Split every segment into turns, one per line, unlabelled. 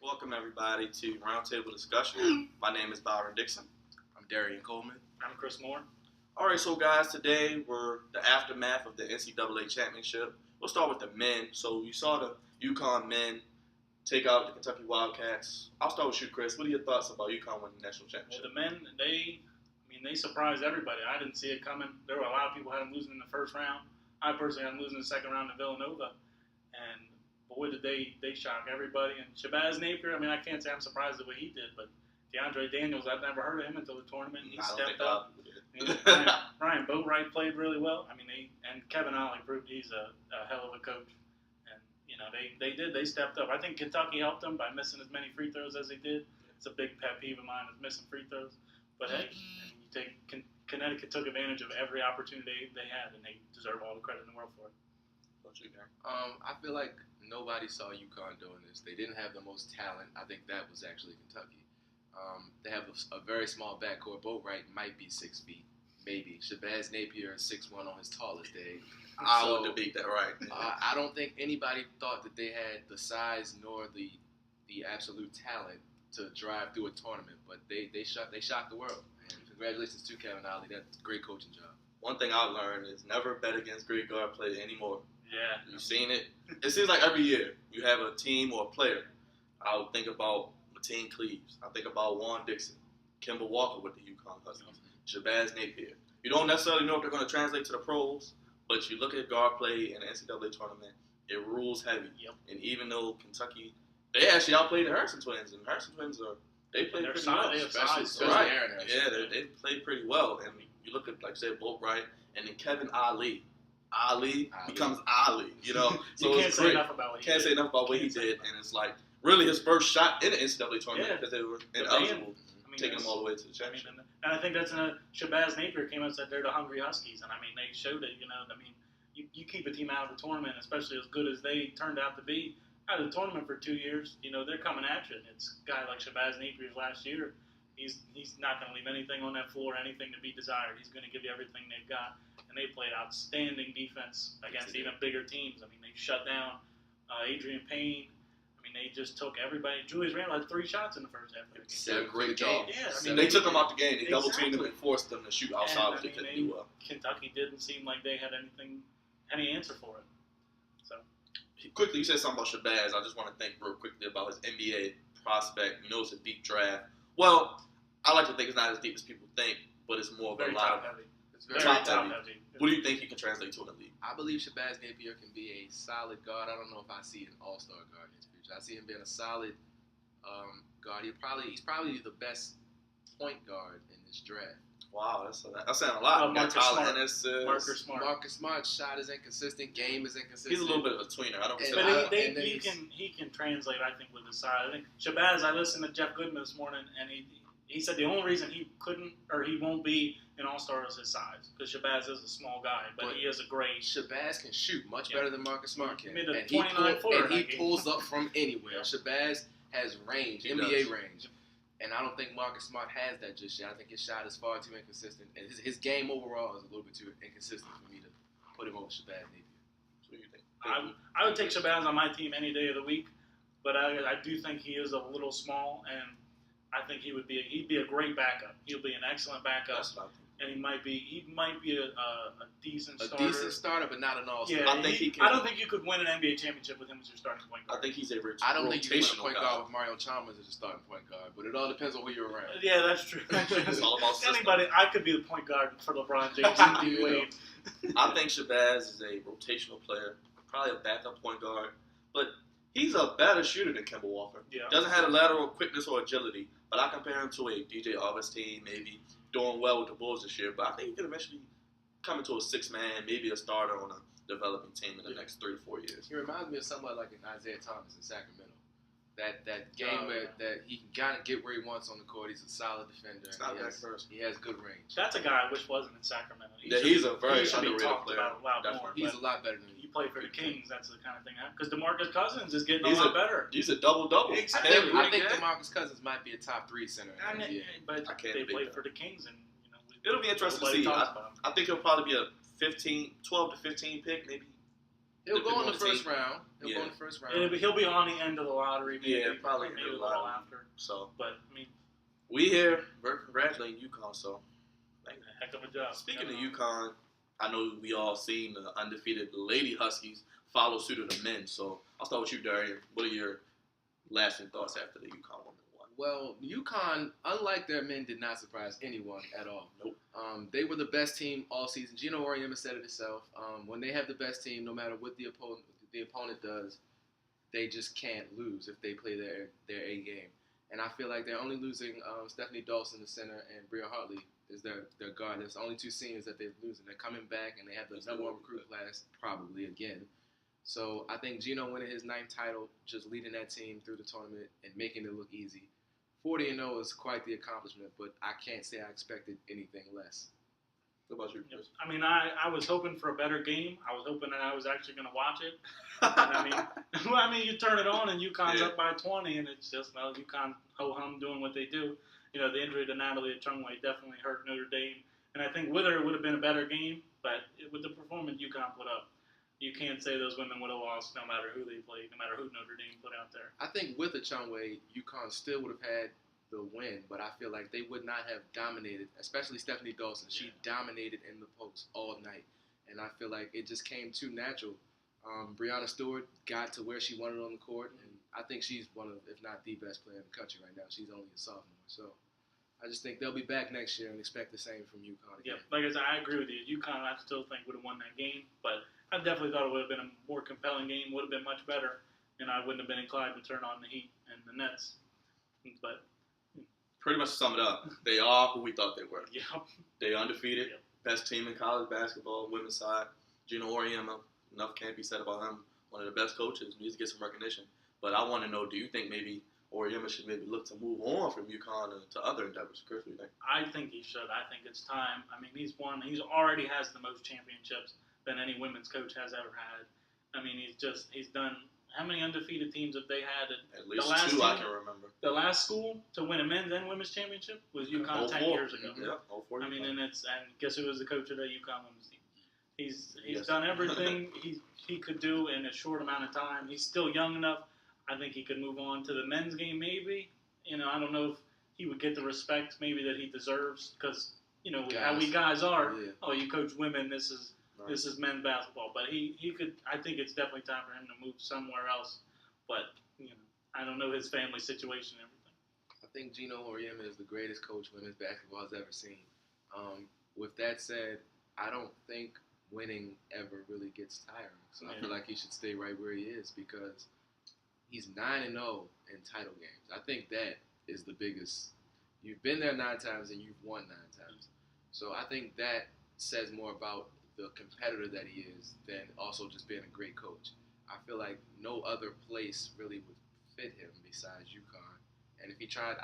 Welcome everybody to Roundtable Discussion. My name is Byron Dixon.
I'm Darian Coleman.
I'm Chris Moore.
All right, so guys, today we're the aftermath of the NCAA championship. We'll start with the men. So you saw the UConn men take out the Kentucky Wildcats. I'll start with you, Chris. What are your thoughts about UConn winning the national championship?
Well, the men, they surprised everybody. I didn't see it coming. There were a lot of people who had them losing in the first round. I personally had them losing in the second round to Villanova. And boy, did they shock everybody. And Shabazz Napier, I can't say I'm surprised at what he did, but DeAndre Daniels, I've never heard of him until the tournament. He stepped up. Ryan Boatwright played really well. And Kevin Ollie proved he's a hell of a coach. And, they stepped up. I think Kentucky helped them by missing as many free throws as they did. It's a big pet peeve of mine is missing free throws. But hey, Connecticut took advantage of every opportunity they had, and they deserve all the credit in the world for it.
I feel like nobody saw UConn doing this. They didn't have the most talent. I think that was actually Kentucky. They have a very small backcourt. Boatwright might be 6 feet, maybe. Shabazz Napier is 6'1" on his tallest day.
I would debate that, right?
I don't think anybody thought that they had the size nor the absolute talent to drive through a tournament, but they shocked the world. And congratulations to Kevin Ollie. That's a great coaching job.
One thing I've learned is never bet against great guard play anymore.
Yeah.
You've seen it. It seems like every year you have a team or a player. I would think about Mateen Cleaves. I think about Juan Dixon, Kemba Walker with the UConn Huskies, Shabazz Napier. You don't necessarily know if they're going to translate to the pros, but you look at guard play in the NCAA tournament, it rules heavy.
Yep.
And even though Kentucky, they actually outplayed the Harrison Twins, and the Harrison Twins they played pretty well.
They have size.
Right.
Aaron
Yeah, they played pretty well. And you look at, like I said, Boatwright, and then Kevin Ollie. Ali becomes Ali, So
you can't say enough about what he did.
Can't say enough about what he did, and it's like really his first shot in the NCAA tournament because they were ineligible, taking them all the way to the championship.
And I think that's Shabazz Napier came out and said they're the hungry Huskies, and they showed it. You keep a team out of the tournament, especially as good as they turned out to be, out of the tournament for 2 years. They're coming at you. And it's a guy like Shabazz Napier's last year. He's not going to leave anything on that floor, anything to be desired. He's going to give you everything they've got. And they played outstanding defense against even bigger teams. They shut down Adrian Payne. They just took everybody. Julius Randle had 3 shots in the first half.
Did a great job.
Yeah,
they took him out the game. They double teamed him and forced them to shoot outside, which they couldn't do well.
Kentucky didn't seem like they had any answer for it. So
quickly, you said something about Shabazz. I just want to think real quickly about his NBA prospect. It's a deep draft. Well, I like to think it's not as deep as people think, but it's more of a lot of
It's very
top
heavy.
What do you think he can translate to in the league?
I believe Shabazz Napier can be a solid guard. I don't know if I see an all-star guard in his future. I see him being a solid guard. He's probably the best point guard in this draft.
Wow, that's saying a lot.
Marcus Smart.
Marcus Smart's shot is inconsistent. Game is inconsistent.
He's a little bit of a tweener. I don't.
He can translate. I think with his size. I think Shabazz. I listened to Jeff Goodman this morning, and he said the only reason he couldn't or he won't be an all-star is his size, because Shabazz is a small guy, but he is a great.
Shabazz can shoot much better than Marcus Smart can,
and
he pulls up from anywhere. Shabazz has range, NBA range. And I don't think Marcus Smart has that just yet. I think his shot is far too inconsistent. And his game overall is a little bit too inconsistent for me to put him over Shabazz Napier.
So what do you think?
I would take Shabazz on my team any day of the week, but I do think he is a little small, and I think he'd be a great backup. He'll be an excellent backup. And he might be a decent starter.
A decent starter, but not an all-star.
Yeah, I don't think you could win an NBA championship with him as your starting point guard.
I think he's a
I don't think you can win a point guard with Mario Chalmers as a starting point guard, but it all depends on who you're around.
Yeah, that's true.
It's all about system.
Anybody, I could be the point guard for LeBron James and D Wade.
I think Shabazz is a rotational player, probably a backup point guard, but he's a better shooter than Kemba Walker.
Yeah.
Doesn't have the lateral quickness or agility, but I compare him to a DJ Augustine, maybe doing well with the Bulls this year. But I think he could eventually come into a 6-man, maybe a starter on a developing team in the next 3 to 4 years.
He reminds me of somebody like an Isaiah Thomas in Sacramento. That game that he can kind of get where he wants on the court. He's a solid defender. He has good range.
That's a guy I wish wasn't in Sacramento.
He's a very
underrated
player.
About a lot more,
he's a lot better than
he played for the Kings. That's the kind of thing. Because DeMarcus Cousins is getting a lot better.
He's a double-double.
Exactly.
I think DeMarcus Cousins might be a top 3 center in the NBA.
But they played for the Kings, and
it'll be interesting to see. I think he'll probably be a 12 to 15 pick, maybe
He'll go in
on
the first
team.
round. He'll go in the first round.
He'll be on the end of the lottery. Maybe,
Yeah, probably
maybe
in the
a little
lottery.
after.
So
But I mean,
we here. We're congratulating UConn. So
heck of a job.
speaking of UConn, I know we all seen the undefeated Lady Huskies follow suit of the men. So I'll start with you, Darian. What are your lasting thoughts after the UConn women won?
Well, UConn, unlike their men, did not surprise anyone at all.
Nope.
They were the best team all season. Gino Auriemma said it himself. When they have the best team, no matter what the opponent does, they just can't lose if they play their A game. And I feel like they're only losing Stephanie Dawson, the center, and Bria Hartley is their guard. There's the only two seniors that they're losing. They're coming back, and they have the number one recruit class probably again. So I think Gino winning his 9th title, just leading that team through the tournament and making it look easy. 40-0 is quite the accomplishment, but I can't say I expected anything less.
What about you, Chris?
I mean, I was hoping for a better game. I was hoping that I was actually going to watch it. I mean, you turn it on and UConn's up by 20, and it's just UConn ho-hum doing what they do. The injury to Natalie Chungway definitely hurt Notre Dame, and I think with her it would have been a better game. But with the performance UConn put up, you can't say those women would have lost no matter who they played, no matter who Notre Dame put out there.
I think with the Chungway, UConn still would have had the win, but I feel like they would not have dominated, especially Stephanie Dawson. She dominated in the post all night, and I feel like it just came too natural. Breanna Stewart got to where she wanted on the court, and I think she's one of, if not the best player in the country right now. She's only a sophomore, so I just think they'll be back next year and expect the same from UConn again.
Yeah, like I said, I agree with you. UConn, I still think would have won that game, but I definitely thought it would have been a more compelling game, would have been much better, and I wouldn't have been inclined to turn on the Heat and the Nets. But
pretty much to sum it up, they are who we thought they were.
yeah,
They're undefeated,
Yep.
best team in college basketball, women's side. Gino Auriemma, enough can't be said about him. One of the best coaches, needs to get some recognition. But I want to know, do you think maybe Auriemma should maybe look to move on from UConn to other endeavors? Chris, what do you think?
I think he should. I think it's time. I mean, he's already has the most championships than any women's coach has ever had. I mean, he's done. How many undefeated teams have they had?
At least
the last
2 I
team,
can remember.
The last school to win a men's and women's championship was UConn 10 years ago.
Yeah, 04.
I mean, and guess who was the coach of the UConn women's team? He's
Yes.
done everything he could do in a short amount of time. He's still young enough. I think he could move on to the men's game maybe. I don't know if he would get the respect maybe that he deserves because, how we guys are.
Yeah.
Oh, you coach women, this is men's basketball. But he could, I think it's definitely time for him to move somewhere else. But, I don't know his family situation and everything.
I think Gino Auriemma is the greatest coach women's basketball has ever seen. With that said, I don't think winning ever really gets tiring. So I feel like he should stay right where he is because he's 9-0 in title games. I think that is the biggest. You've been there 9 times and you've won 9 times. So I think that says more about the competitor that he is than also just being a great coach. I feel like no other place really would fit him besides UConn. And if he tried,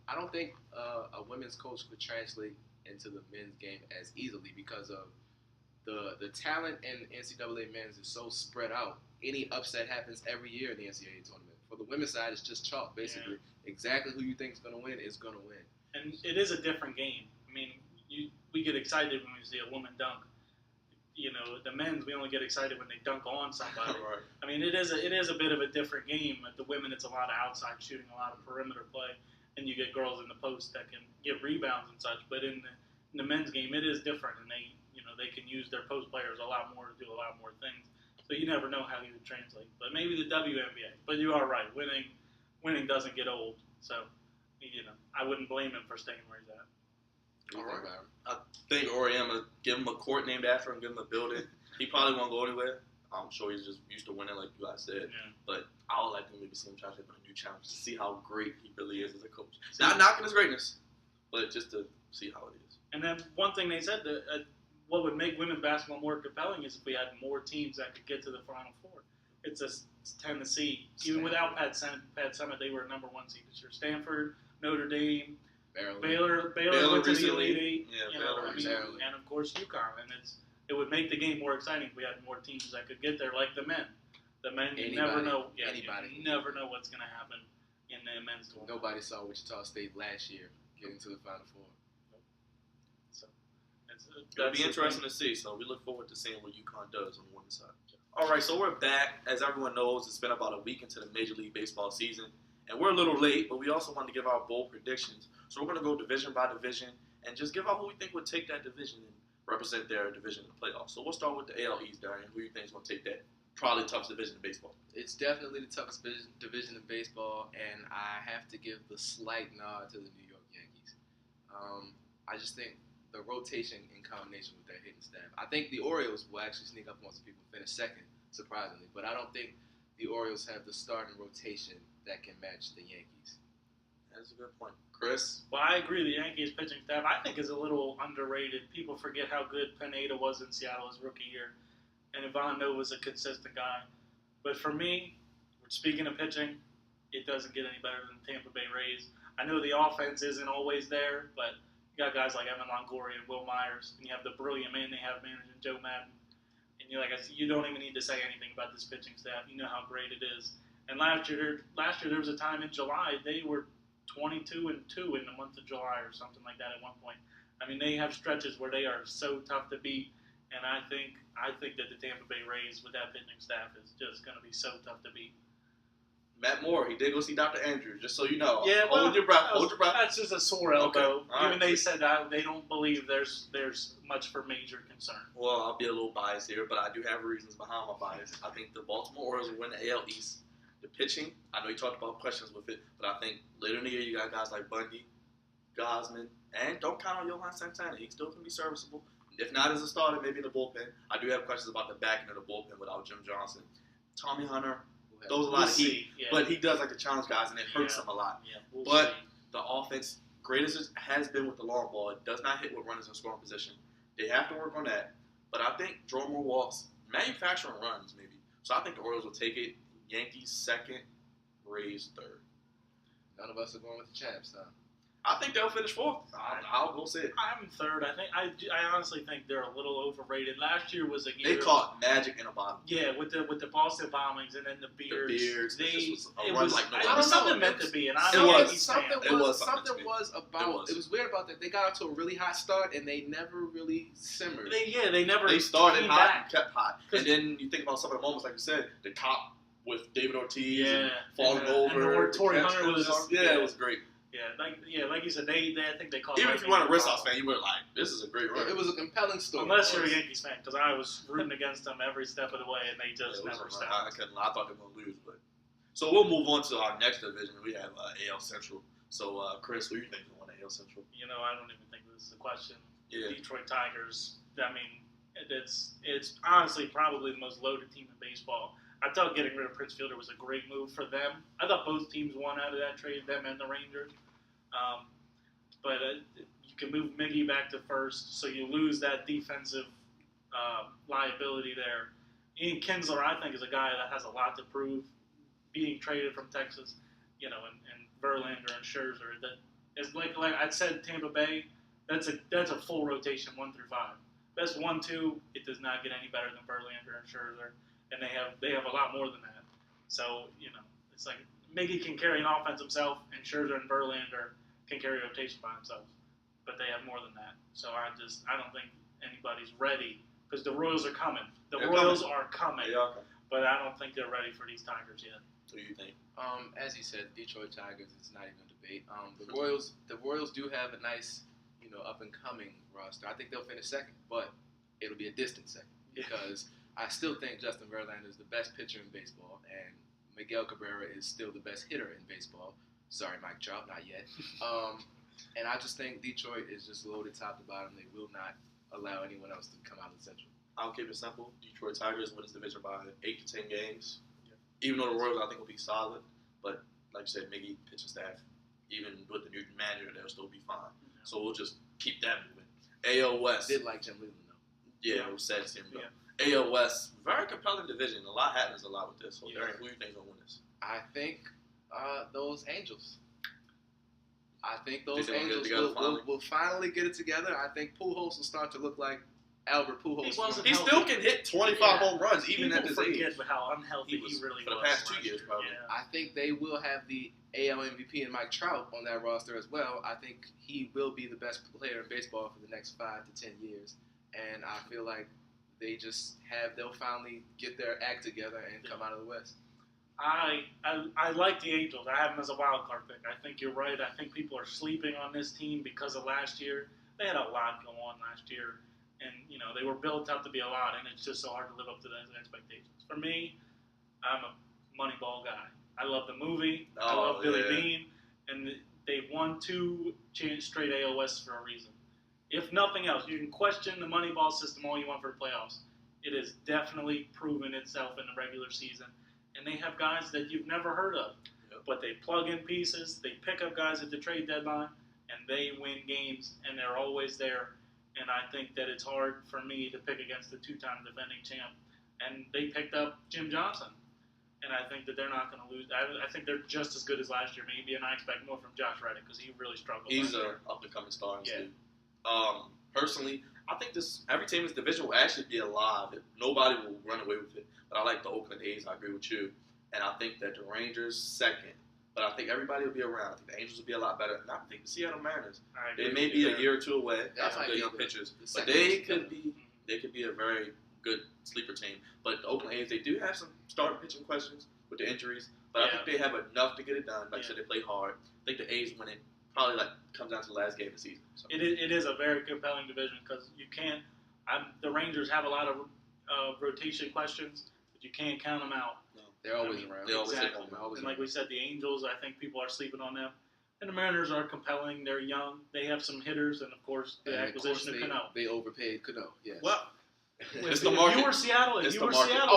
I don't think a women's coach could translate into the men's game as easily because of the talent in NCAA men's is so spread out. Any upset happens every year in the NCAA tournament. For the women's side, it's just chalk, basically. Yeah. Exactly who you think is going to win is going to win.
And it is a different game. I mean, we get excited when we see a woman dunk. The men's, we only get excited when they dunk on somebody.
Right.
I mean, it is a bit of a different game. At the women, it's a lot of outside shooting, a lot of perimeter play, and you get girls in the post that can get rebounds and such. But in the men's game, it is different, and they can use their post players a lot more to do a lot more things. So you never know how he would translate. But maybe the WNBA. But you are right. Winning doesn't get old. So, I wouldn't blame him for staying where he's at.
All right. I think Auriemma, give him a court named after him, give him a building. He probably won't go anywhere. I'm sure he's just used to winning, like you guys said.
Yeah.
But I would like to maybe see him try to take on a new challenge to see how great he really is as a coach. Not knocking his greatness, but just to see how it is.
And then one thing they said that what would make women's basketball more compelling is if we had more teams that could get to the Final Four. It's Tennessee. Even without Pat Summitt, they were number 1 seed this year. Stanford, Notre Dame, Baylor went to the Elite Eight.
Yeah, Baylor recently.
And of course UConn. And it would make the game more exciting if we had more teams that could get there, like the men. The men, you never know. Yeah, you never know what's going to happen in the men's tournament.
Nobody saw Wichita State last year getting to the Final Four.
So
It'll be interesting to see. So we look forward to seeing what UConn does on the women's side. All right, so we're back. As everyone knows, it's been about a week into the Major League Baseball season, and we're a little late, but we also want to give our bold predictions. So we're going to go division by division and just give out who we think would take that division and represent their division in the playoffs. So we'll start with the AL East, Darian. Who do you think is going to take that probably toughest division in baseball?
It's definitely the toughest division in baseball, and I have to give the slight nod to the New York Yankees. I just think the rotation in combination with their hitting staff. I think the Orioles will actually sneak up on some people, finish second, surprisingly. But I don't think the Orioles have the starting rotation that can match the Yankees.
That's a good point. Chris?
Well, I agree. The Yankees pitching staff, I think, is a little underrated. People forget how good Pineda was in Seattle his rookie year. And Ivan Nova's a consistent guy. But for me, speaking of pitching, it doesn't get any better than Tampa Bay Rays. I know the offense isn't always there, but you got guys like Evan Longoria and Will Myers, and you have the brilliant man they have managing Joe Madden. And you don't even need to say anything about this pitching staff. You know how great it is. And last year there was a time in July they were 22-2 in the month of July or something like that at one point. I mean, they have stretches where they are so tough to beat, and I think that the Tampa Bay Rays with that pitching staff is just going to be so tough to beat.
Matt Moore, he did go see Dr. Andrews, just so you know.
Yeah,
hold your breath.
That's just a sore elbow.
Okay.
Even they said that they don't believe there's much for major concern.
Well, I'll be a little biased here, but I do have reasons behind my bias. I think the Baltimore Orioles will win the AL East. The pitching, I know you talked about questions with it, but I think later in the year you got guys like Bundy, Gosman, and don't count on Johan Santana. He still can be serviceable. If not as a starter, maybe in the bullpen. I do have questions about the back end of the bullpen without Jim Johnson. Tommy Hunter, throws a lot of heat, but he does like to challenge guys, and it hurts him a lot.
Yeah,
but the offense, great as it has been with the long ball, it does not hit with runners in scoring position. They have to work on that. But I think draw more walks, manufacturing runs maybe. So I think the Orioles will take it. Yankees second, Rays third.
None of us are going with the champs, huh?
I think they'll finish fourth. I'll go say it.
I'm third. I honestly think they're a little overrated. Last year was a year.
They caught magic in a bottle.
Yeah, with the Boston bombings and then the Beards.
It was like no
it was something meant to be, and
it
was
weird about that. They got out to a really hot start and they never really simmered.
They
started hot and kept hot. And then you think about some of the moments, like you said, the cop with David Ortiz and falling over.
And Torrey Hunter was
it was great.
Like you said, I think they called.
Even if you weren't a Red Sox fan, you were like, "This is a great run."
It was a compelling story.
Unless you're a Yankees fan, because I was rooting against them every step of the way, and they just never stopped.
I thought they were going to lose, but so we'll move on to our next division. We have AL Central. So, Chris, who do you think will win AL Central?
I don't even think this is a question.
Yeah.
Detroit Tigers. I mean, it's honestly probably the most loaded team in baseball. I thought getting rid of Prince Fielder was a great move for them. I thought both teams won out of that trade, them and the Rangers. But you can move Miggy back to first, so you lose that defensive liability there. Ian Kinsler, I think, is a guy that has a lot to prove. Being traded from Texas, and Verlander and Scherzer. That is like I said, Tampa Bay. That's a full rotation 1 through 5. Best 1-2. It does not get any better than Verlander and Scherzer, and they have a lot more than that. So it's like Miggy can carry an offense himself, and Scherzer and Verlander can carry a rotation by themselves, but they have more than that. So I don't think anybody's ready because the Royals are coming. They're coming.
They are coming.
But I don't think they're ready for these Tigers yet.
What do you think?
As you said, Detroit Tigers. It's not even a debate. The Royals do have a nice, up and coming roster. I think they'll finish second, but it'll be a distant second because I still think Justin Verlander is the best pitcher in baseball, and Miguel Cabrera is still the best hitter in baseball. Sorry, Mike Trout, not yet. And I just think Detroit is just loaded top to bottom. They will not allow anyone else to come out of the Central.
I'll keep it simple. Detroit Tigers win this division by 8 to 10 games. Yeah. Even though the Royals, I think, will be solid. But like you said, Miggy, pitching staff, even with the new manager, they'll still be fine. Yeah. So we'll just keep that moving. AL West.
I did like Jim Leland, though.
Yeah, it was sad to see him go. Yeah. AL West, very compelling division. A lot happens a lot with this. So, Darren, who do you think is going to win this?
I think those Angels. I think those
Angels
will finally get it together. I think Pujols will start to look like Albert Pujols.
He still can hit 25 home runs even at this age.
People forget how unhealthy he really was
for the past 2 years, probably.
Yeah. I think they will have the AL MVP and Mike Trout on that roster as well. I think he will be the best player in baseball for the next 5 to 10 years, and I feel like they'll finally get their act together and come out of the West.
I like the Angels. I have them as a wild card pick. I think you're right. I think people are sleeping on this team because of last year. They had a lot go on last year, and they were built up to be a lot, and it's just so hard to live up to those expectations. For me, I'm a Moneyball guy. I love the movie. I love Billy Bean, and they won 2 straight AOS for a reason. If nothing else, you can question the Moneyball system all you want for the playoffs. It has definitely proven itself in the regular season. And they have guys that you've never heard of. Yep. But they plug in pieces, they pick up guys at the trade deadline, and they win games, and they're always there. And I think that it's hard for me to pick against the 2-time defending champ. And they picked up Jim Johnson. And I think that they're not going to lose. I think they're just as good as last year, maybe, and I expect more from Josh Reddick because he really struggled.
He's an up-and-coming star in this league. Personally, I think every team in this division will actually be alive. Nobody will run away with it. But I like the Oakland A's. I agree with you. And I think that the Rangers second. But I think everybody will be around. I think the Angels will be a lot better. And I think the Seattle Mariners. They may be a year or two away. Got some good young pitchers. But they could be a very good sleeper team. But the Oakland A's, they do have some starting pitching questions with the injuries. But I think they have enough to get it done. Like I said, they play hard. I think the A's win it. Probably comes down to the last game of the season. So.
It is a very compelling division because you can't. The Rangers have a lot of rotation questions, but you can't count them out.
No, they're always around.
They're exactly. And like we said, the Angels, I think people are sleeping on them. And the Mariners are compelling. They're young. They have some hitters, and of course the acquisition of Cano.
They overpaid Cano. Yes.
Well.
It's the market.
If you were Seattle,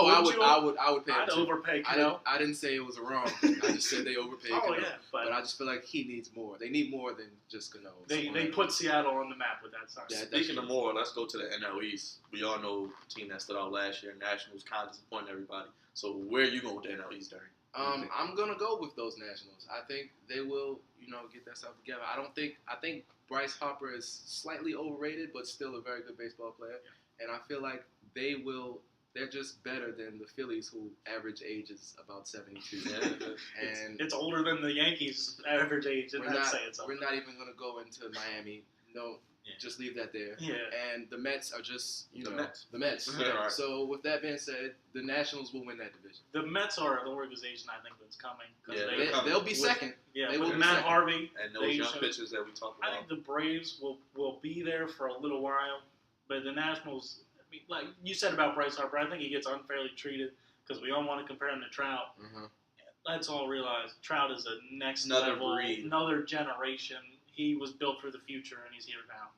I would pay.
I'd overpay Cano.
I didn't say it was wrong. I just said they overpaid. Cano. But I just feel like he needs more. They need more than just Cano.
They put Seattle on the map with that sign.
Yeah, speaking of more, let's go to the NL East. We all know the team that stood out last year. Nationals kind of disappointed everybody. So where are you going with the NL East, Derek?
I'm gonna go with those Nationals. I think they will, get that stuff together. I think Bryce Harper is slightly overrated, but still a very good baseball player. And I feel like they're just better than the Phillies, who average age is about 72. And
it's older than the Yankees' average age, and that's saying something.
We're not even going to go into Miami. No, just leave that there.
Yeah.
And the Mets are just,
the
Mets.
Yeah. Right.
So with that being said, the Nationals will win that division.
The Mets are an organization I think that's coming.
They'll be second.
With Matt Harvey.
And those young pitchers that we talked about.
I think the Braves will be there for a little while. But the Nationals, like you said about Bryce Harper, I think he gets unfairly treated because we all want to compare him to Trout.
Mm-hmm.
Let's all realize Trout is a next
another
level,
breed.
Another generation. He was built for the future, and he's here now.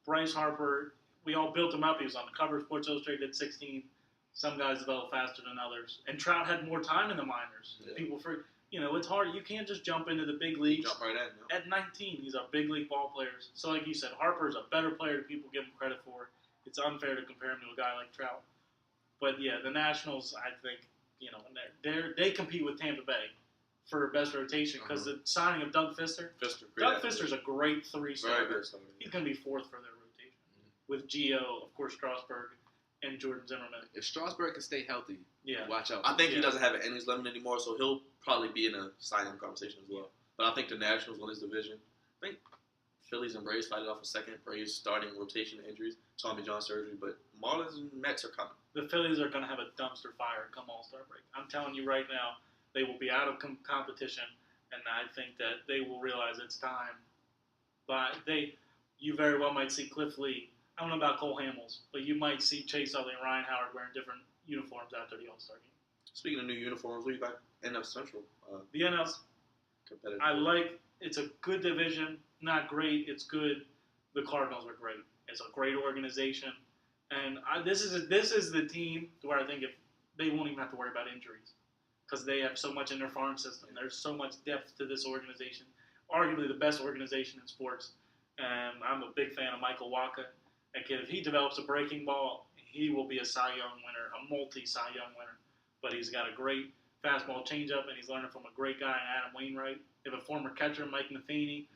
Bryce Harper, we all built him up. He was on the cover of Sports Illustrated at 16. Some guys develop faster than others. And Trout had more time in the minors.
Yeah.
People forget. It's hard. You can't just jump into the big leagues.
Jump right in.
At 19, these are big league ball players. So like you said, Harper's a better player than people give him credit for. It's unfair to compare him to a guy like Trout. But yeah, the Nationals, I think, they compete with Tampa Bay for best rotation because the signing of Doug Fister. Doug Fister's a great 3-star. He's going to be fourth for their rotation with Gio, of course, Strasburg, and Jordan Zimmerman.
If Strasburg can stay healthy, watch out.
I think he doesn't have an innings limit anymore, so he'll probably be in a signing conversation as well. But I think the Nationals win this division. I think Phillies and Braves fight it off a second. Braves starting rotation injuries, Tommy John surgery, but Marlins and Mets are coming.
The Phillies are going to have a dumpster fire come All-Star break. I'm telling you right now, they will be out of competition, and I think that they will realize it's time. But you very well might see Cliff Lee. I don't know about Cole Hamels, but you might see Chase Utley and Ryan Howard wearing different uniforms after the All-Star game.
Speaking of new uniforms, what do you think NL Central?
The NL,
competitive.
It's a good division. Not great, it's good. The Cardinals are great. It's a great organization, and this is the team where I think if they won't even have to worry about injuries because they have so much in their farm system. There's so much depth to this organization. Arguably the best organization in sports, and I'm a big fan of Michael Wacha. That kid, if he develops a breaking ball, he will be a Cy Young winner, a multi-Cy Young winner. But he's got a great fastball changeup, and he's learning from a great guy, Adam Wainwright. They have a former catcher, Mike Matheny,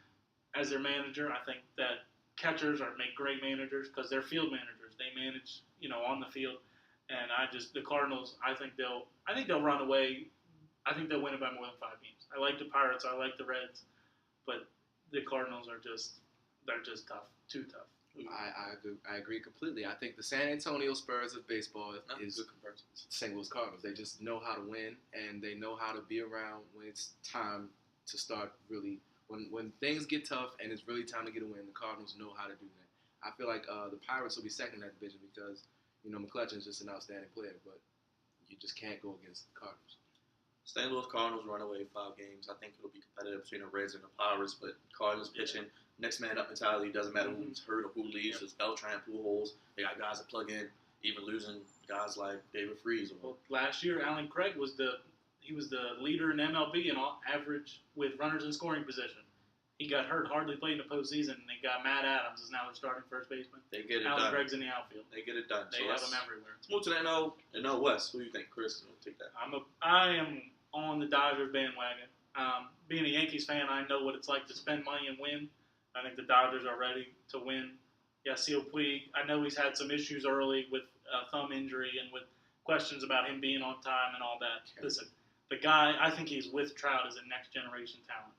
as their manager. I think that catchers make great managers because they're field managers. They manage, on the field. And the Cardinals, I think they'll run away. I think they'll win it by more than 5 games. I like the Pirates. I like the Reds. But the Cardinals they're just tough. Too tough.
I agree completely. I think the San Antonio Spurs of baseball is
good comparison.
St. Louis Cardinals. They just know how to win, and they know how to be around when it's time to start really. When things get tough and it's really time to get a win, the Cardinals know how to do that. I feel like the Pirates will be second in that division because McCutcheon is just an outstanding player, but you just can't go against the Cardinals.
St. Louis Cardinals run away 5 games. I think it'll be competitive between the Reds and the Pirates, but Cardinals pitching next man up mentality. Doesn't matter who's hurt or who leaves. It's Beltran, Pujols. They got guys that plug in, even losing guys like David Freese.
Well, last year, Alan Craig was the leader in MLB in average with runners in scoring position. He got hurt, hardly played in the postseason, and they got Matt Adams is now their starting first baseman.
They get it
Alan
done.
Craig's in the outfield.
They get it done.
They have them everywhere.
Let's move to the NL West. Who do you think, Chris? We'll take that.
I am on the Dodgers bandwagon. Being a Yankees fan, I know what it's like to spend money and win. I think the Dodgers are ready to win. Yasiel Puig, I know he's had some issues early with a thumb injury and with questions about him being on time and all that. Listen, the guy, I think he's with Trout as a next generation talent.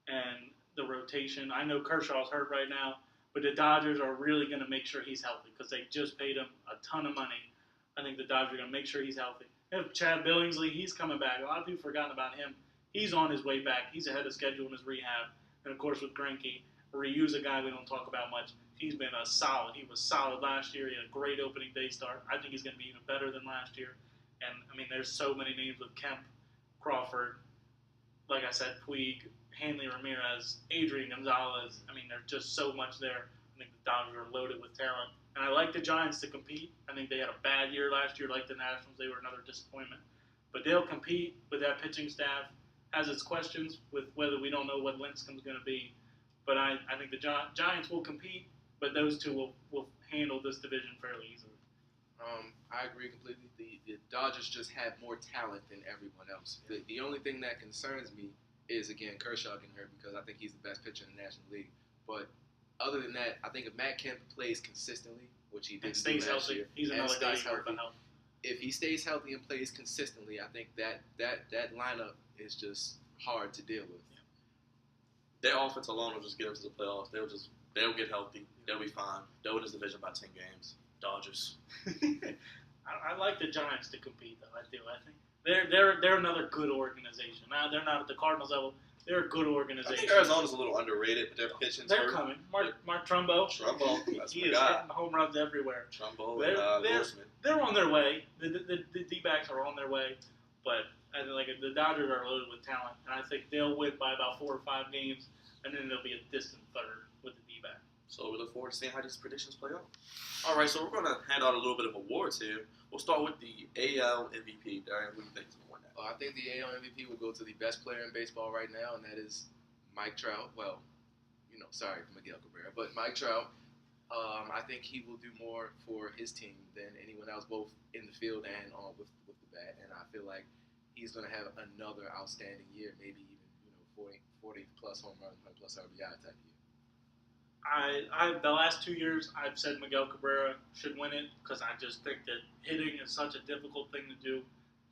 And the rotation, I know Kershaw's hurt right now, but the Dodgers are really going to make sure he's healthy because they just paid him a ton of money. I think the Dodgers are going to make sure he's healthy. If Chad Billingsley, he's coming back. A lot of people have forgotten about him. He's on his way back. He's ahead of schedule in his rehab. And, of course, with Greinke, Ryu's a guy we don't talk about much. He's been He was solid last year. He had a great opening day start. I think he's going to be even better than last year. And, I mean, there's so many names with Kemp, Crawford, like I said, Puig, Hanley Ramirez, Adrian Gonzalez. I mean, there's just so much there. I think the Dodgers are loaded with talent. And I like the Giants to compete. I think they had a bad year last year, like the Nationals. They were another disappointment. But they'll compete with that pitching staff. Has its questions with whether we don't know what Lincecum's going to be. But I think the Giants will compete, but those two will handle this division fairly easily.
I agree completely. The Dodgers just have more talent than everyone else. The only thing that concerns me is, again, Kershaw getting hurt because I think he's the best pitcher in the National League. But other than that, I think if Matt Kemp plays consistently, which he did
stays
last
healthy,
year,
he's another guy you work on.
If he stays healthy and plays consistently, I think that lineup is just hard to deal with.
Their offense alone will just get them to the playoffs. They'll get healthy. They'll be fine. They'll win this division by 10 games. Dodgers.
I like the Giants to compete, though. I do. I think they're another good organization. Now they're not at the Cardinals level. They're a good organization.
I think Arizona's a little underrated, but their pitching's
They're coming. Mark Trumbo.
That's
he
my
is
guy.
hitting home runs everywhere.
Trumbo and Grossman.
They're on their way. The D-backs are on their way, but I think the Dodgers are loaded with talent, and I think they'll win by about 4 or 5 games, and then they'll be a distant third with the D-back.
So we look forward to seeing how these predictions play out. All right, so we're going to hand out a little bit of awards here. We'll start with the AL MVP. Darian, what do you think is going to win that?
I think the AL MVP will go to the best player in baseball right now, and that is Mike Trout. Well, sorry for Miguel Cabrera, but Mike Trout. I think he will do more for his team than anyone else, both in the field and with the bat. And I feel like he's going to have another outstanding year, maybe even 40 plus home runs, 100 plus RBI type year.
The last 2 years, I've said Miguel Cabrera should win it because I just think that hitting is such a difficult thing to do.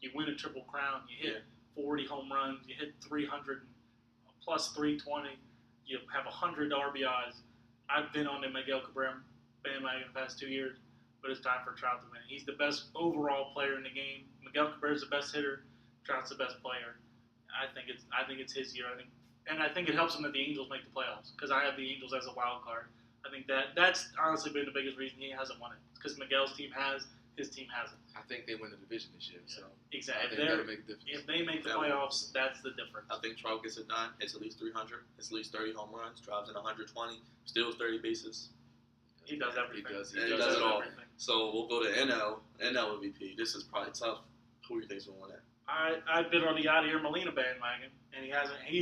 You win a triple crown, you hit 40 home runs, you hit 300 plus 320, you have 100 RBIs. I've been on the Miguel Cabrera bandwagon the past 2 years, but it's time for Trout to win. He's the best overall player in the game. Miguel Cabrera's the best hitter. Trout's the best player. I think it's his year. I think it helps him that the Angels make the playoffs because I have the Angels as a wild card. I think that's honestly been the biggest reason he hasn't won it. It's because Miguel's team has, his team hasn't.
I think they win the division this year. So
exactly. If they make the playoffs, that's the difference.
I think Trout gets it done. Hits at least 300. Hits at least 30 home runs. Drives in 120. Steals 30 bases.
He does everything.
He does it all. So we'll go to NL MVP. This is probably tough. Who do you think's going to win that?
I've been on the Yadier Molina bandwagon, and he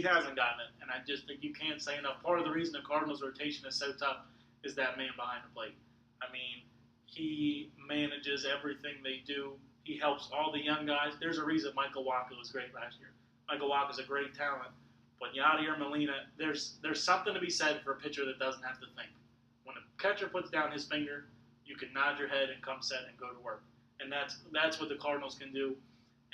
hasn't gotten it. And I just think you can't say enough. Part of the reason the Cardinals' rotation is so tough is that man behind the plate. I mean, he manages everything they do. He helps all the young guys. There's a reason Michael Wacha was great last year. Michael Wacha's a great talent, but Yadier Molina, there's something to be said for a pitcher that doesn't have to think. When a catcher puts down his finger, you can nod your head and come set and go to work. And that's what the Cardinals can do.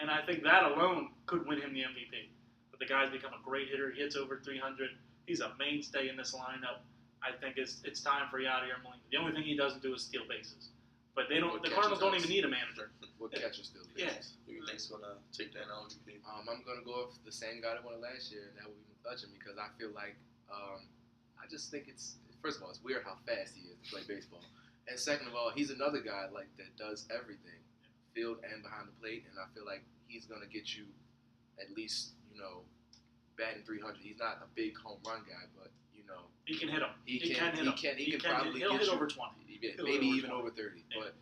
And I think that alone could win him the MVP. But the guy's become a great hitter. He hits over 300. He's a mainstay in this lineup. I think it's time for Yadier Molina. The only thing he doesn't do is steal bases. But they don't.
What
The Cardinals don't
catches
even need a manager.
What catcher still
Yes.
Who you think's gonna take that MVP?
I'm gonna go with the same guy that won it last year, and that would be McCutcheon, because I feel like I just think it's, first of all, it's weird how fast he is to play baseball, and second of all, he's another guy like that does everything, field and behind the plate, and I feel like he's gonna get you at least batting 300. He's not a big home run guy, but
he can hit him.
He can probably
he'll
get
hit
you
over 20.
maybe even
20.
over 30.
Yeah.
But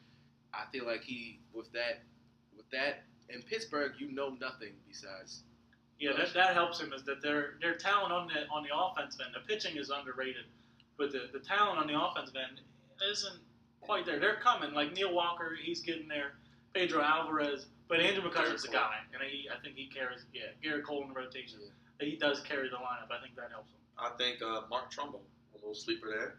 I feel like he with that in Pittsburgh, nothing besides.
Yeah, that helps him is that their talent on the offensive end. The pitching is underrated, but the talent on the offensive end isn't quite there. They're coming. Like Neil Walker, he's getting there. Pedro Alvarez, but Andrew McCutcheon's the guy, and I think he carries. Yeah, Garrett Cole in the rotation.
Yeah.
He does carry the lineup. I think that helps him.
I think Mark Trumbo, a little sleeper there.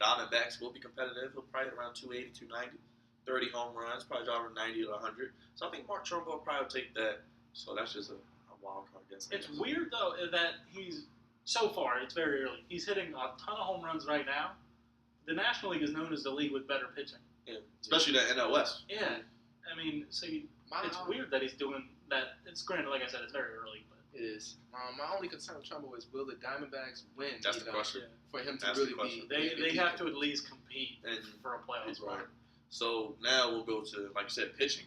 Diamondbacks will be competitive. He'll probably hit around 280, 290, 30 home runs, probably driving 90 to 100. So I think Mark Trumbo will probably take that. So that's just a wild card guess.
It's weird though that he's so far. It's very early. He's hitting a ton of home runs right now. The National League is known as the league with better pitching.
Yeah, especially the NL West.
Yeah, I mean, it's weird that he's doing that. It's granted, like I said, it's very early, but
it is. My only concern with Trumbo is, will the Diamondbacks win?
That's the question.
For him to
That's
really
the question.
be.
They have to at least compete
And
for a playoff
That's right.
spot.
So now we'll go to, like you said, pitching.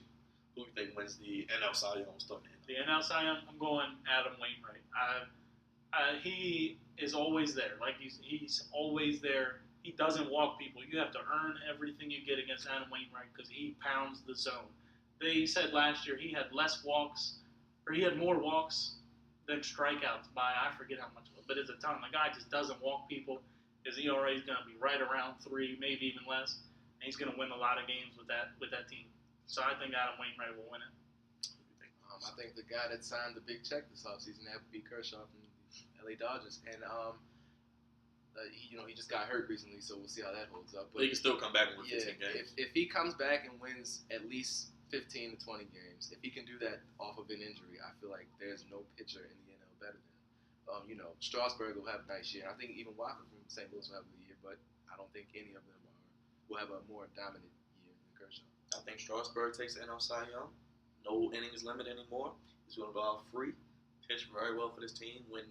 Who do you think wins the NL Cy Young starting?
The NL Cy Young, I'm going Adam Wainwright. He is always there. Like he's always there. He doesn't walk people. You have to earn everything you get against Adam Wainwright because he pounds the zone. They said last year he had less walks, or he had more walks than strikeouts by, I forget how much, but it's a ton. The guy just doesn't walk people. His ERA is going to be right around 3, maybe even less, and he's going to win a lot of games with that team. So I think Adam Wainwright will win it.
I think the guy that signed the big check this offseason, that would be Kershaw from the LA Dodgers, and he just got hurt recently, so we'll see how that holds up. But
he can still come back and win 15 games.
If he comes back and wins at least 15 to 20 games, if he can do that off of an injury, I feel like there's no pitcher in the NL better than him. Strasburg will have a nice year. I think even Walker from St. Louis will have a good year, but I don't think any of them will have a more dominant year than Kershaw.
I think Strasburg takes the NL Cy Young. No innings limit anymore. He's going to go out free, pitch very well for this team, win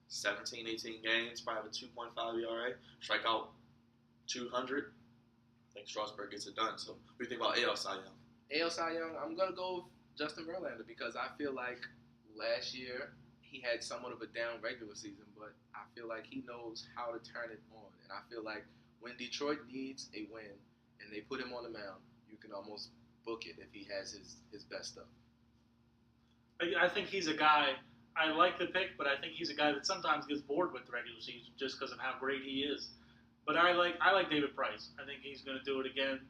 17, 18 games, probably have a 2.5 ERA, strike out 200. I think Strasburg gets it done. So what do you think about AL Cy Young?
AL Cy Young, I'm going to go with Justin Verlander because I feel like last year he had somewhat of a down regular season, but I feel like he knows how to turn it on. And I feel like when Detroit needs a win and they put him on the mound, you can almost book it if he has his best stuff.
I think he's a guy, I like the pick, but I think he's a guy that sometimes gets bored with the regular season just because of how great he is. But I like David Price. I think he's going to do it again.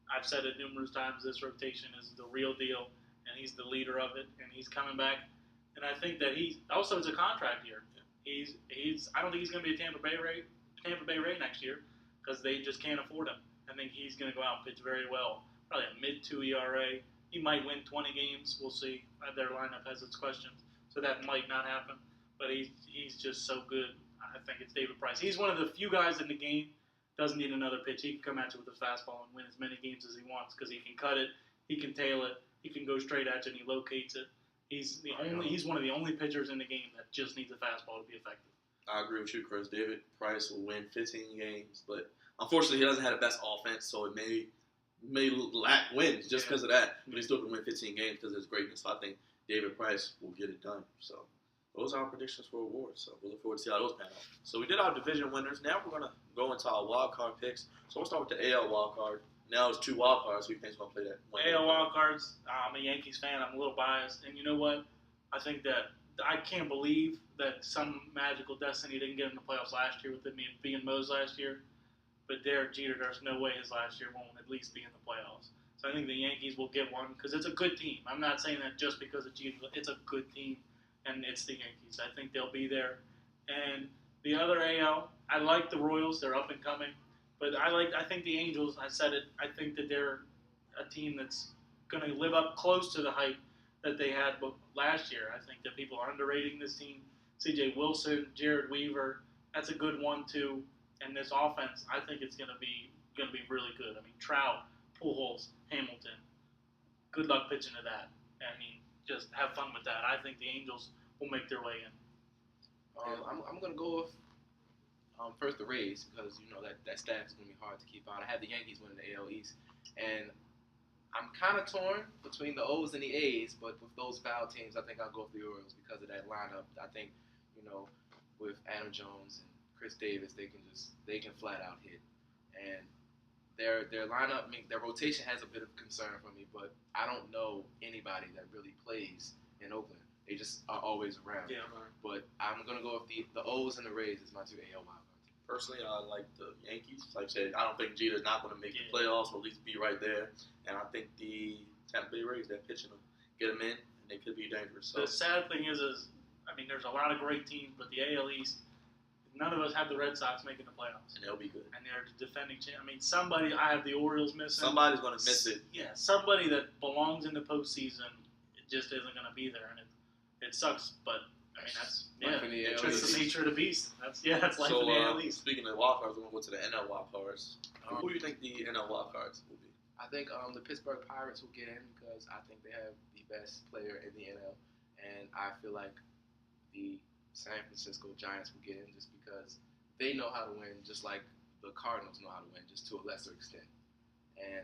I've said it numerous times, this rotation is the real deal, and he's the leader of it, and he's coming back. And I think that it's a contract year. I don't think he's going to be a Tampa Bay Ray next year because they just can't afford him. I think he's going to go out and pitch very well, probably a mid-2 ERA. He might win 20 games. We'll see. Their lineup has its questions, so that might not happen. But he's just so good. I think it's David Price. He's one of the few guys in the game doesn't need another pitch. He can come at you with a fastball and win as many games as he wants because he can cut it, he can tail it, he can go straight at you, and he locates it. He's one of the only pitchers in the game that just needs a fastball to be effective.
I agree with you, Chris. David Price will win 15 games, but unfortunately he doesn't have the best offense, so it may lack wins just because of that. But he still can win 15 games because of his greatness. So I think David Price will get it done. So those are our predictions for awards. So we'll look forward to see how those pan out. So we did our division winners. Now we're going to go into our wild card picks. So we'll start with the AL wild card. Now it's 2 wild cards. Who do you think is going to play that?
AL wild cards. I'm a Yankees fan. I'm a little biased. And you know what? I think that I can't believe that some magical destiny didn't get in the playoffs last year with it being Moe's last year. But Derek Jeter, there's no way his last year won't at least be in the playoffs. So I think the Yankees will get one because it's a good team. I'm not saying that just because of Jeter. It's a good team, and it's the Yankees. I think they'll be there. And the other AL, I like the Royals. They're up and coming. But I think the Angels, I said it, I think that they're a team that's going to live up close to the hype that they had last year. I think that people are underrating this team. C.J. Wilson, Jared Weaver, that's a good 1-2. and this offense, I think it's gonna be really good. I mean, Trout, Pujols, Hamilton. Good luck pitching to that. I mean, just have fun with that. I think the Angels will make their way in.
I'm gonna go with first the Rays because that staff is gonna be hard to keep out. I have the Yankees winning the AL East, and I'm kind of torn between the O's and the A's, but with those foul teams, I think I'll go with the Orioles because of that lineup. I think, with Adam Jones and Chris Davis, they can flat out hit. And their lineup, I mean, their rotation has a bit of concern for me, but I don't know anybody that really plays in Oakland. They just are always around.
Yeah.
But I'm gonna go with the O's and the Rays as my two AL wild cards.
Personally, I like the Yankees. Like I said, I don't think Jeter's not going to make the playoffs, or at least be right there. And I think the Tampa Bay Rays, they're pitching them, get them in, and they could be dangerous. So
the sad thing is, I mean, there's a lot of great teams, but the AL East, none of us have the Red Sox making the playoffs.
And they'll be good.
And they're the defending champ. I mean, I have the Orioles missing.
Somebody's going to miss it.
Yeah, somebody that belongs in the postseason, it just isn't going to be there, and it sucks. But I mean, that's the nature of the beast. That's life in the AL East.
Speaking of wild cards, we're going to go to the NL wild cards. Who do you think the NL wild cards will be?
I think the Pittsburgh Pirates will get in because I think they have the best player in the NL, and I feel like the San Francisco Giants will get in just because they know how to win, just like the Cardinals know how to win, just to a lesser extent. And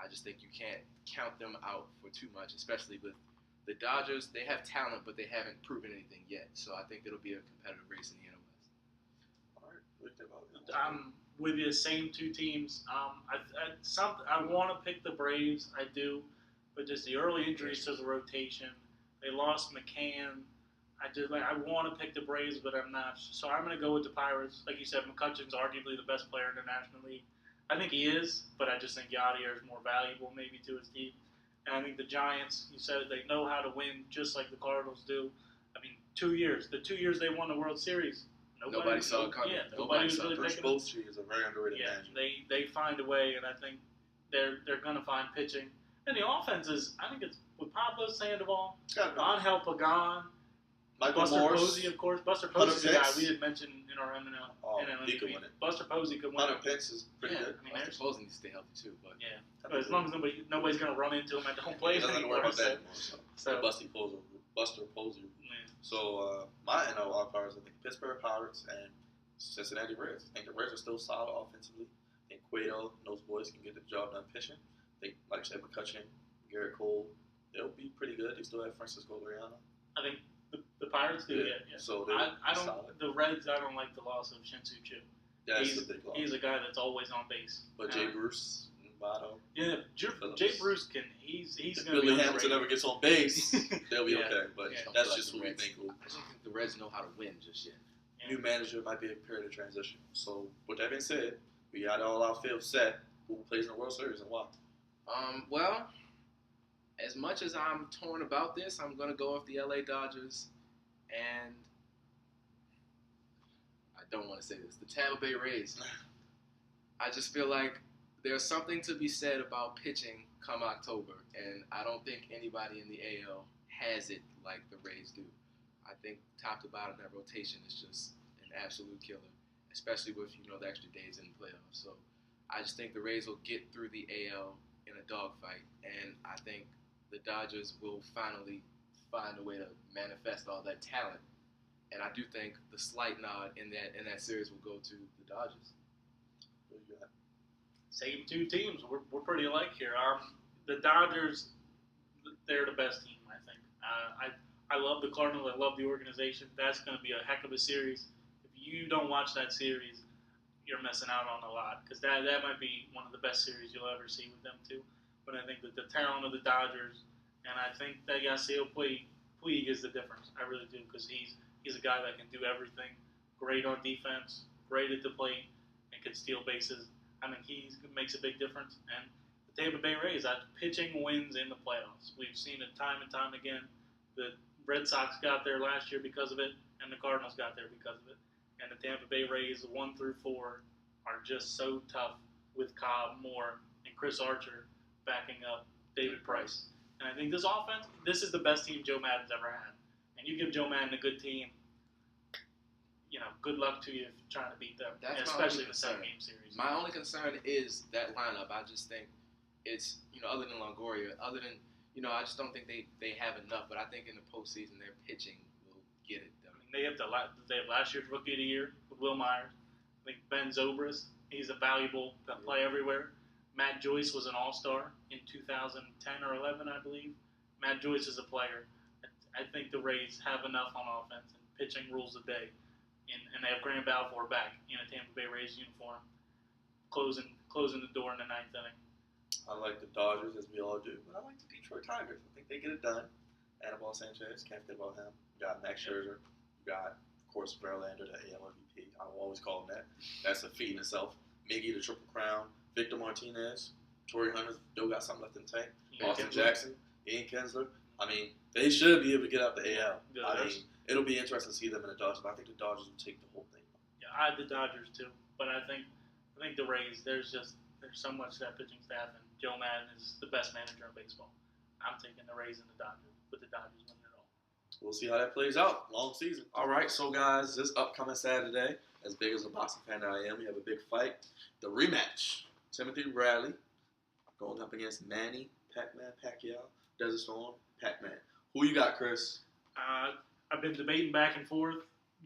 I just think you can't count them out for too much, especially with the Dodgers. They have talent, but they haven't proven anything yet. So I think it'll be a competitive race in the NL West.
All right, what do you think about that?
I'm with you, same two teams. I want to pick the Braves, I do, but just the early injuries to the rotation. They lost McCann. I want to pick the Braves, but I'm not. So I'm going to go with the Pirates. Like you said, McCutcheon's arguably the best player in the National League. I think he is, but I just think Yadier is more valuable maybe to his team. And I think the Giants, you said, they know how to win just like the Cardinals do. I mean, 2 years. The 2 years they won the World Series,
nobody saw it coming.
Yeah, nobody was really
Bruce
picking them.
Bochy is a very underrated manager.
They find a way, and I think they're going to find pitching. And the offense is, I think it's with Pablo Sandoval, Angel Pagan,
Michael
Buster
Morse,
Posey, of course. Buster Posey's the guy
Pence.
we had mentioned in our NL.
He could win it.
Buster Posey could win
Hunter
it.
Pence is pretty good.
I mean,
Buster Posey needs to stay healthy too, but
but as long as nobody's going to run into him at the home plate
He doesn't have to worry
anymore.
about that anymore. So. Buster Posey. So my NL wild cards, I think Pittsburgh Pirates and Cincinnati Reds. I think the Reds are still solid offensively. I think Cueto and those boys can get the job done pitching. I think, like I said, McCutcheon, Garrett Cole, they'll be pretty good. They still have Francisco Liriano.
I think the Pirates do, yeah.
So
I don't.
solid.
The Reds, I don't like the loss of Shin-Soo Choo.
That's a big loss.
He's a guy that's always on base.
But Jay Bruce, Votto.
Yeah, Jay Bruce can. He's
If
going to be
Billy Hamilton ever gets on base, they'll be
Yeah.
okay. But
Yeah.
that's just who we think will.
I just don't think the Reds know how to win just yet.
New manager might be a period of transition. So with that being said, we got all our field set. Who plays in the World Series and why?
Well, as much as I'm torn about this, I'm gonna go with the LA Dodgers, and I don't want to say this, the Tampa Bay Rays. I just feel like there's something to be said about pitching come October, and I don't think anybody in the AL has it like the Rays do. I think top to bottom that rotation is just an absolute killer, especially with the extra days in the playoffs. So I just think the Rays will get through the AL in a dogfight, and I think the Dodgers will finally find a way to manifest all that talent. And I do think the slight nod in that series will go to the Dodgers.
What do you got?
Same two teams. We're pretty alike here. The Dodgers, they're the best team, I think. I love the Cardinals. I love the organization. That's going to be a heck of a series. If you don't watch that series, you're missing out on a lot because that might be one of the best series you'll ever see with them too. But I think that the talent of the Dodgers, and I think that Yasiel Puig is the difference. I really do because he's a guy that can do everything. Great on defense, great at the plate, and can steal bases. I mean, he makes a big difference. And the Tampa Bay Rays, pitching wins in the playoffs. We've seen it time and time again. The Red Sox got there last year because of it, and the Cardinals got there because of it. And the Tampa Bay Rays, 1 through 4, are just so tough with Cobb, Moore, and Chris Archer backing up David Price. And I think this offense, this is the best team Joe Madden's ever had. And you give Joe Madden a good team, good luck to you trying to beat them,
That's my
especially
only
in the 7
concern.
game series.
My only concern is that lineup. I just think it's, other than Longoria, I just don't think they have enough. But I think in the postseason, their pitching will get it done.
I mean, they have last year's Rookie of the Year with Will Myers. I think Ben Zobrist, he's a valuable play everywhere. Matt Joyce was an All-Star in 2010 or 11, I believe. Matt Joyce is a player. I think the Rays have enough on offense, and pitching rules the day. And they have Graham Balfour back in a Tampa Bay Rays uniform, closing the door in the 9th inning.
I like the Dodgers, as we all do, but I like the Detroit Tigers. I think they get it done. Anibal Sanchez, can't forget about him. You got Max Scherzer. You got, of course, Verlander, the AL MVP. I will always call him that. That's a feat in itself. Miggy, the Triple Crown. Victor Martinez. Torrey Hunter still got something left in the tank. Austin Jackson. Ian Kinsler. I mean, they should be able to get out the AL. I mean, it'll be interesting to see them in the Dodgers, but I think the Dodgers will take the whole thing.
Yeah, I had the Dodgers too, but I think the Rays. There's so much to that pitching staff, and Joe Madden is the best manager in baseball. I'm taking the Rays and the Dodgers, with the Dodgers winning it all.
We'll see how that plays out. Long season. All right, so guys, this upcoming Saturday, as big as a boxing fan that I am, we have a big fight. The rematch. Timothy Bradley going up against Manny Pac-Man Pacquiao. Desert Storm, Pac-Man. Who you got, Chris?
I've been debating back and forth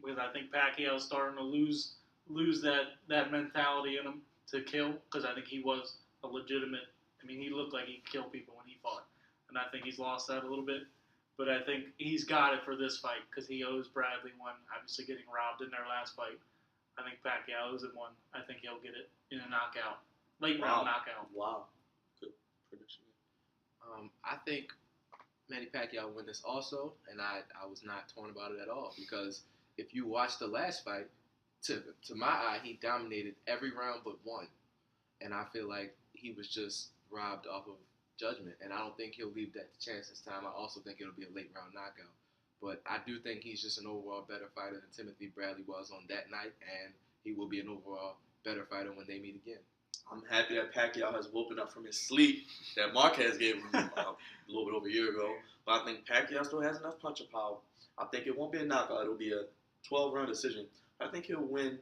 because I think Pacquiao's starting to lose that mentality in him to kill, because I think he was a legitimate. I mean, he looked like he'd kill people when he fought, and I think he's lost that a little bit. But I think he's got it for this fight because he owes Bradley one, obviously getting robbed in their last fight. I think Pacquiao owes him one. I think he'll get it in a knockout, late round knockout.
Wow, good prediction.
I think Manny Pacquiao will win this also, and I was not torn about it at all, because if you watch the last fight, to my eye, he dominated every round but one, and I feel like he was just robbed off of judgment, and I don't think he'll leave that chance this time. I also think it'll be a late round knockout, but I do think he's just an overall better fighter than Timothy Bradley was on that night, and he will be an overall better fighter when they meet again.
I'm happy that Pacquiao has woken up from his sleep that Marquez gave him a little bit over a year ago. But I think Pacquiao still has enough punching power. I think it won't be a knockout. It'll be a 12-round decision. I think he'll win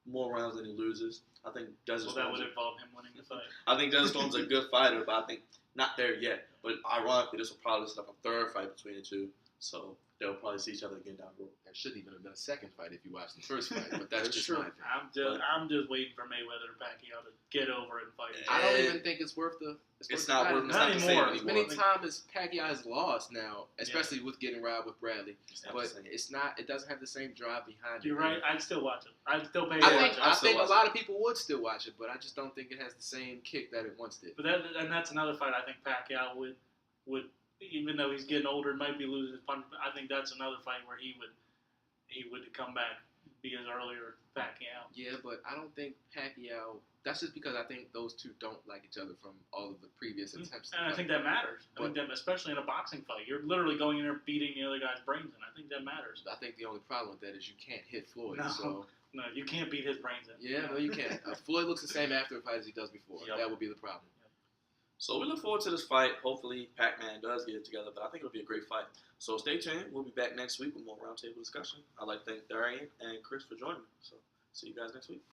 more rounds than he loses. I think Desert
That would involve him winning the fight.
I think Desert Storm's a good fighter, but I think not there yet. But ironically, this will probably set up a third fight between the two. So they'll probably see each other again down the road.
There shouldn't even have been a second fight if you watched the first fight, but that's just
true.
my opinion.
I'm just waiting for Mayweather and Pacquiao to get over it and fight.
I don't even think it's worth the.
It's not worth.
Not anymore.
As many times as Pacquiao has lost now, especially with getting robbed with Bradley, but it's not. It doesn't have the same drive behind it.
You're right. I'd still watch it. I'd still pay.
I think a lot of people would still watch it, but I just don't think it has the same kick that it once did.
But that's another fight. I think Pacquiao would. Even though he's getting older, might be losing his punch. I think that's another fight where he would come back, be his earlier Pacquiao.
Yeah, but I don't think Pacquiao. That's just because I think those two don't like each other from all of the previous attempts.
And I think that matters. I think that, especially in a boxing fight, you're literally going in there beating the other guy's brains in. I think that matters.
I think the only problem with that is you can't hit Floyd.
No, you can't beat his brains in.
Yeah, no, you can't. Floyd looks the same after a fight as he does before.
Yep.
That would be the problem.
So we look forward to this fight. Hopefully Pac-Man does get it together, but I think it'll be a great fight. So stay tuned. We'll be back next week with more roundtable discussion. I'd like to thank Darian and Chris for joining me. So see you guys next week.